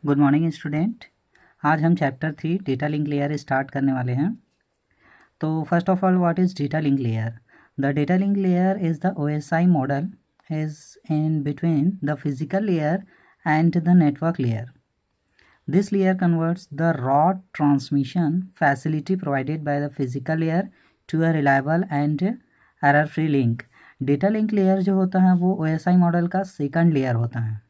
Good morning student. आज हम chapter 3 data link layer start करने वाले हैं। तो first of all, what is data link layer? The data link layer is the OSI model is in between the physical layer and the network layer. This layer converts the raw transmission facility provided by the physical layer to a reliable and error-free link. Data link layer जो होता है वो OSI model का second layer होता है,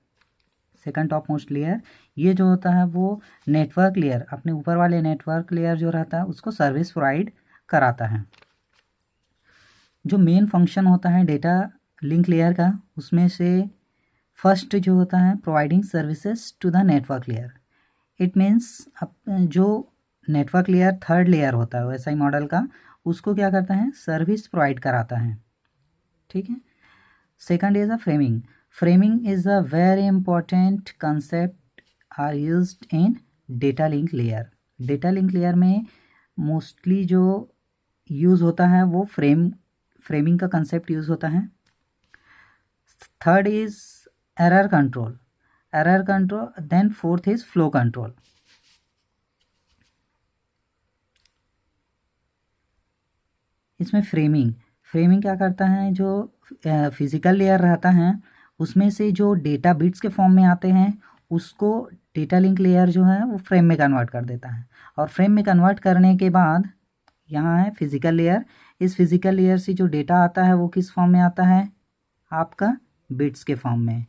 second top most layer. ये जो होता है वो नेटवर्क लेयर, अपने ऊपर वाले नेटवर्क लेयर जो रहता है उसको सर्विस प्रोवाइड कराता है। जो मेन फंक्शन होता है डेटा लिंक लेयर का, उसमें से फर्स्ट जो होता है providing services to the network layer. It means जो नेटवर्क लेयर थर्ड लेयर होता है OSI मॉडल का, उसको क्या करता है, सर्विस प्रोवाइड कराता है। ठीक है। Second is a framing. Framing is a very important concept are used in data link layer. Data link layer में मोस्टली जो यूज़ होता है वो फ्रेमिंग का कंसेप्ट यूज़ होता है। Third is error control, then fourth is flow control. इसमें framing क्या करता है, जो फिजिकल लेयर रहता है उसमें से जो डेटा बिट्स के फॉर्म में आते हैं उसको डेटा लिंक लेयर जो है वो फ्रेम में कन्वर्ट कर देता है। और फ्रेम में कन्वर्ट करने के बाद यहाँ है फिजिकल लेयर। इस फिजिकल लेयर से जो डेटा आता है वो किस फॉर्म में आता है, आपका बिट्स के फॉर्म में।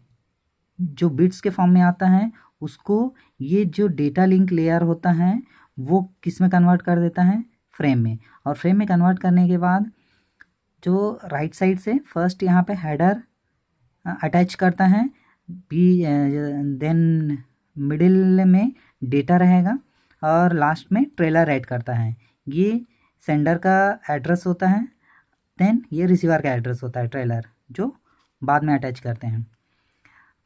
जो बिट्स के फॉर्म में आता है उसको ये जो डेटा लिंक लेयर होता है वो किस में कन्वर्ट कर देता है, फ्रेम में। और फ्रेम में कन्वर्ट करने के बाद जो राइट साइड से फर्स्ट यहाँ पे हेडर अटैच करता है, देन मिडिल में डेटा रहेगा और लास्ट में ट्रेलर ऐड करता है। ये सेंडर का एड्रेस होता है, देन ये रिसीवर का एड्रेस होता है, ट्रेलर, जो बाद में अटैच करते हैं।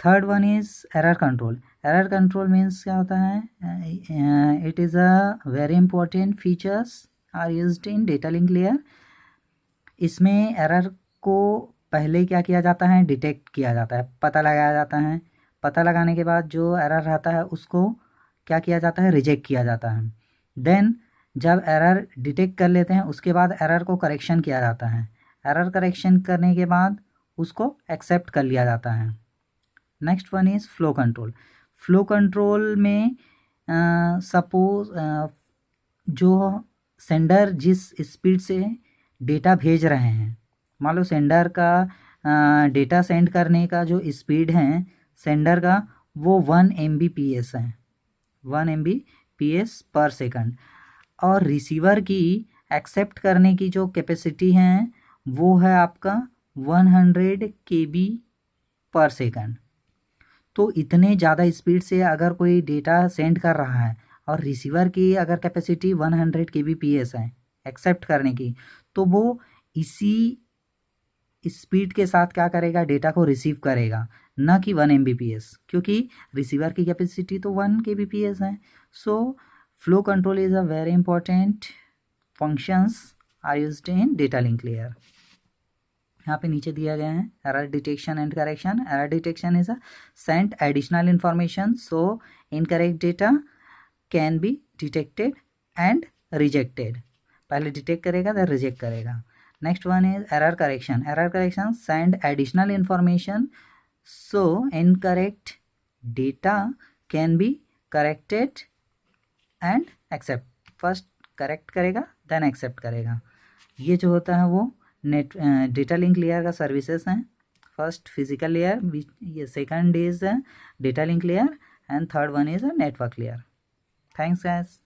Third one is error control. Error control means क्या होता है, it is a very important features are used in data link layer. इसमें एरर को पहले क्या किया जाता है, डिटेक्ट किया जाता है, पता लगाया जाता है। पता लगाने के बाद जो एरर रहता है उसको क्या किया जाता है, रिजेक्ट किया जाता है। देन जब एरर डिटेक्ट कर लेते हैं उसके बाद एरर को करेक्शन किया जाता है। एरर करेक्शन करने के बाद उसको एक्सेप्ट कर लिया जाता है। Next one is flow control. Flow control में सपोज जो सेंडर जिस स्पीड से डेटा भेज रहे हैं, मान लो सेंडर का डेटा सेंड करने का जो स्पीड है सेंडर का वो 1 Mbps है, 1 Mbps पर सेकंड। और रिसीवर की एक्सेप्ट करने की जो कैपेसिटी है वो है आपका 100 KB पर सेकंड। तो इतने ज़्यादा स्पीड से अगर कोई डेटा सेंड कर रहा है और रिसीवर की अगर कैपेसिटी 100 Kbps है एक्सेप्ट करने की, तो वो इसी स्पीड के साथ क्या करेगा, डेटा को रिसीव करेगा, ना कि 1 Mbps, क्योंकि रिसीवर की कैपेसिटी तो 1 Kbps है। So flow control is a very important functions are used in data link layer. यहाँ पे नीचे दिया गया है error detection and correction. Error detection is a send additional information so incorrect data can be detected and rejected. पहले detect करेगा then reject करेगा। Next one is error correction. Error correction send additional information so incorrect data can be corrected and except. First correct करेगा then accept करेगा। ये जो होता है वो डेटा लिंक लेयर का सर्विसेज हैं। फर्स्ट फिजिकल लेयर, ये second is data link layer and third one is a network layer. Thanks guys.